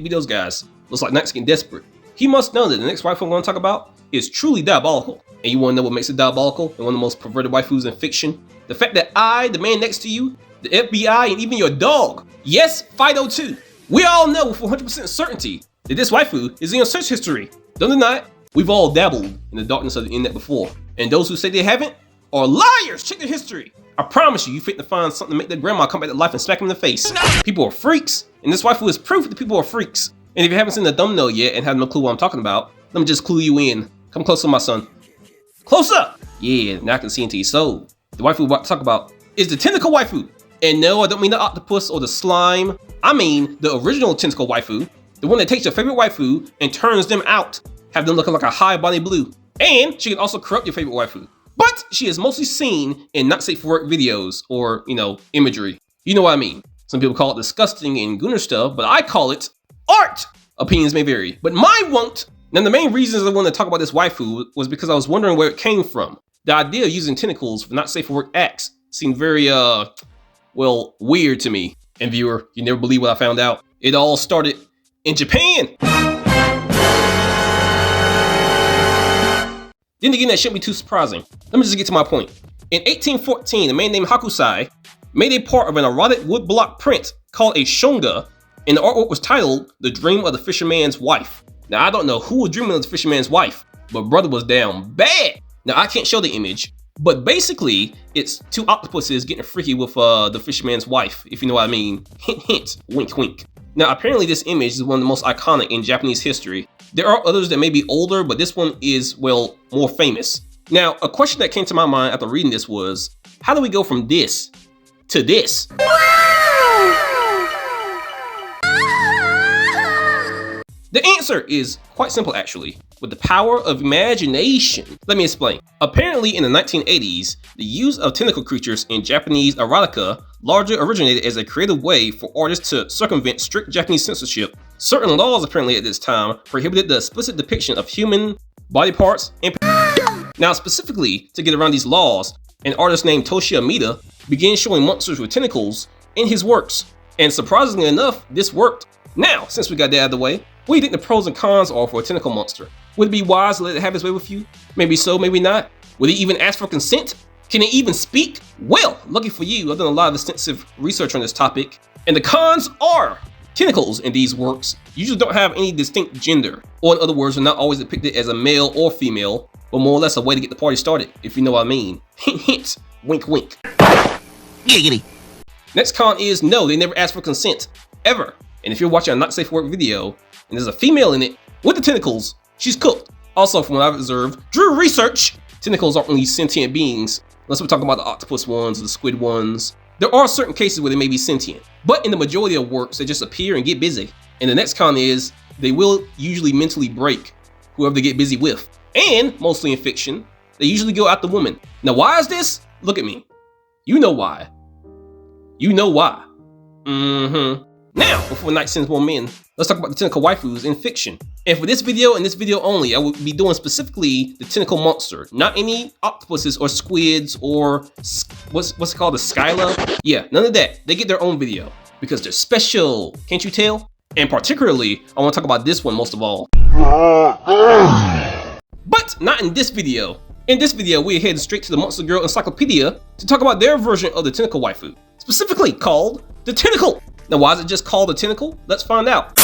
videos, guys. Looks like Knight's getting desperate. He must know that the next waifu I'm going to talk about is truly diabolical. And you want to know what makes it diabolical and one of the most perverted waifus in fiction? The fact that I, the man next to you, the FBI, and even your dog, yes, Fido too, we all know with 100% certainty that this waifu is in your search history. Don't deny it. We've all dabbled in the darkness of the internet before. And those who say they haven't are liars. Check their history. I promise you fit to find something to make their grandma come back to life and smack him in the face. People are freaks, and this waifu is proof that people are freaks. And if you haven't seen the thumbnail yet and have no clue what I'm talking about, let me just clue you in. Come closer, my son. Closer! Yeah, now I can see into your soul. The waifu we're about to talk about is the Tentacle Waifu. And no, I don't mean the octopus or the slime. I mean the original Tentacle Waifu. The one that takes your favorite waifu and turns them out. Have them looking like a high body blue. And she can also corrupt your favorite waifu. But she is mostly seen in not safe for work videos or, imagery. You know what I mean. Some people call it disgusting and gooner stuff, but I call it art. Opinions may vary, but mine won't. Now, the main reasons I wanted to talk about this waifu was because I was wondering where it came from. The idea of using tentacles for not safe for work acts seemed very, weird to me. And viewer, you never believe what I found out. It all started in Japan. Then again, that shouldn't be too surprising. Let me just get to my point. In 1814, a man named Hakusai made a part of an erotic woodblock print called a shonga, and the artwork was titled The Dream of the Fisherman's Wife. Now, I don't know who was dreaming of the fisherman's wife, but brother was down bad. Now, I can't show the image, but basically, it's two octopuses getting freaky with the fisherman's wife, if you know what I mean. Hint, hint, wink, wink. Now, apparently this image is one of the most iconic in Japanese history. There are others that may be older, but this one is, more famous. Now, a question that came to my mind after reading this was, how do we go from this to this? The answer is quite simple, actually. With the power of imagination. Let me explain. Apparently in the 1980s, the use of tentacle creatures in Japanese erotica largely originated as a creative way for artists to circumvent strict Japanese censorship. Certain laws apparently at this time prohibited the explicit depiction of human body parts and now specifically to get around these laws, an artist named Toshi Amida began showing monsters with tentacles in his works. And surprisingly enough, this worked. Now, since we got that out of the way, what do you think the pros and cons are for a tentacle monster? Would it be wise to let it have its way with you? Maybe so, maybe not. Would it even ask for consent? Can it even speak? Well, lucky for you, I've done a lot of extensive research on this topic. And the cons are, tentacles in these works usually don't have any distinct gender. Or in other words, are not always depicted as a male or female, but more or less a way to get the party started, if you know what I mean. Hint, hint, wink, wink. Giggity. Next con is, no, they never ask for consent, ever. And if you're watching a not safe for work video, and there's a female in it with the tentacles, she's cooked. Also, from what I've observed, through research, tentacles aren't really sentient beings, unless we're talking about the octopus ones or the squid ones. There are certain cases where they may be sentient, but in the majority of works, they just appear and get busy. And the next con is, they will usually mentally break whoever they get busy with. And, mostly in fiction, they usually go after women. Now, why is this? Look at me. You know why. You know why. Now, before Night sends more men, let's talk about the tentacle waifus in fiction. And for this video and this video only, I will be doing specifically the tentacle monster, not any octopuses or squids or what's it called, the Skyla? Yeah, none of that. They get their own video because they're special, can't you tell? And particularly, I want to talk about this one most of all. But not in this video. In this video, we're heading straight to the Monster Girl Encyclopedia to talk about their version of the tentacle waifu, specifically called the Tentacle. Now, why is it just called a tentacle? Let's find out.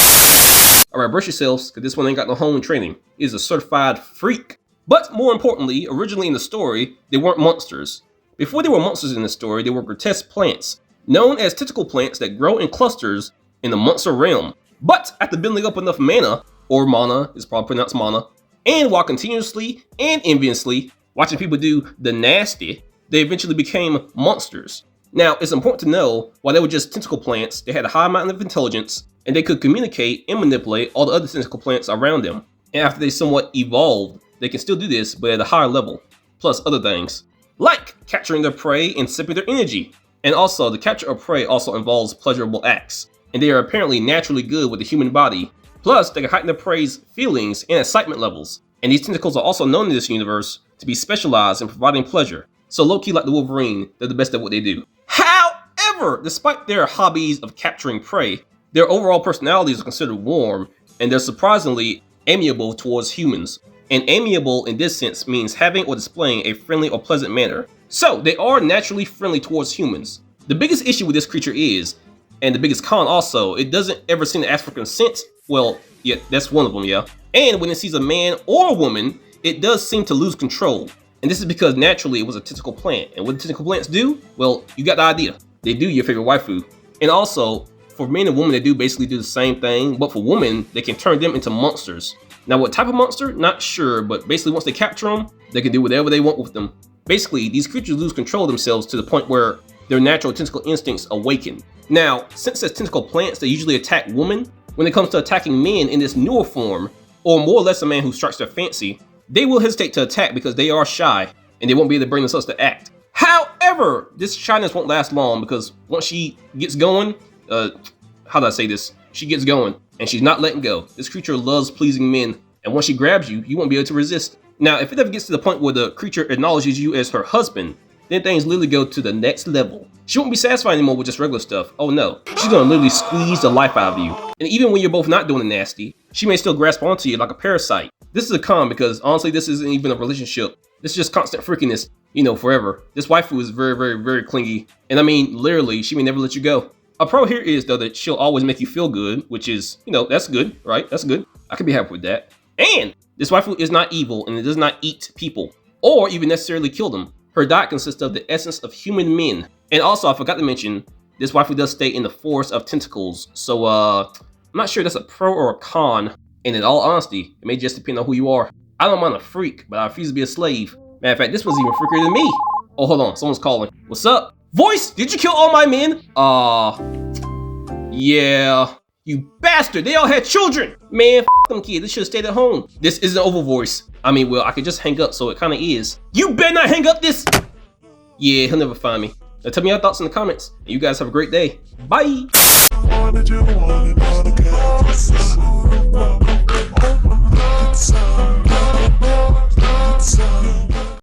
Alright, brush yourselves, because this one ain't got no home training. It is a certified freak. But more importantly, originally in the story, they weren't monsters. Before they were monsters in the story, they were grotesque plants, known as tentacle plants that grow in clusters in the monster realm. But after building up enough mana, or mana is probably pronounced mana, and while continuously and enviously watching people do the nasty, they eventually became monsters. Now, it's important to know, while they were just tentacle plants, they had a high amount of intelligence, and they could communicate and manipulate all the other tentacle plants around them. And after they somewhat evolved, they can still do this, but at a higher level, plus other things, like capturing their prey and sipping their energy. And also, the capture of prey also involves pleasurable acts, and they are apparently naturally good with the human body. Plus, they can heighten their prey's feelings and excitement levels. And these tentacles are also known in this universe to be specialized in providing pleasure. So low-key like the Wolverine, they're the best at what they do. However, despite their hobbies of capturing prey, Their overall personalities are considered warm, and they're surprisingly amiable towards humans. And amiable in this sense means having or displaying a friendly or pleasant manner. So they are naturally friendly towards humans. The biggest issue with this creature is, and the biggest con also, it doesn't ever seem to ask for consent. Well, yeah, that's one of them, yeah. And when it sees a man or a woman, it does seem to lose control. And this is because naturally it was a tentacle plant. And what do tentacle plants do? Well, you got the idea. They do your favorite waifu. And also, for men and women, they do basically do the same thing, but for women, they can turn them into monsters. Now, what type of monster? Not sure, but basically once they capture them, they can do whatever they want with them. Basically, these creatures lose control of themselves to the point where their natural tentacle instincts awaken. Now, since as tentacle plants, they usually attack women, when it comes to attacking men in this newer form, or more or less a man who strikes their fancy, they will hesitate to attack because they are shy, and they won't be able to bring themselves to act. However, this shyness won't last long because once she gets going, how do I say this? She gets going, and she's not letting go. This creature loves pleasing men, and once she grabs you, you won't be able to resist. Now, if it ever gets to the point where the creature acknowledges you as her husband, then things literally go to the next level. She won't be satisfied anymore with just regular stuff. Oh no, she's gonna literally squeeze the life out of you. And even when you're both not doing the nasty, she may still grasp onto you like a parasite. This is a con because honestly, this isn't even a relationship. This is just constant freakiness, you know, forever. This waifu is very, very, very clingy. And I mean, literally, she may never let you go. A pro here is though that she'll always make you feel good, which is, you know, that's good, right? That's good. I can be happy with that. And this waifu is not evil and it does not eat people or even necessarily kill them. Her diet consists of the essence of human men. And also, I forgot to mention, this waifu does stay in the forest of tentacles. So, I'm not sure if that's a pro or a con. And in all honesty, it may just depend on who you are. I don't mind a freak, but I refuse to be a slave. Matter of fact, this one's even freakier than me. Oh, hold on, someone's calling. What's up? Voice, did you kill all my men? Yeah. You bastard, they all had children. Man, f them kids, they should've stayed at home. This isn't over, Voice. I mean, well, I could just hang up, so it kinda is. You better not hang up this. Yeah, he'll never find me. Now tell me your thoughts in the comments, and you guys have a great day. Bye.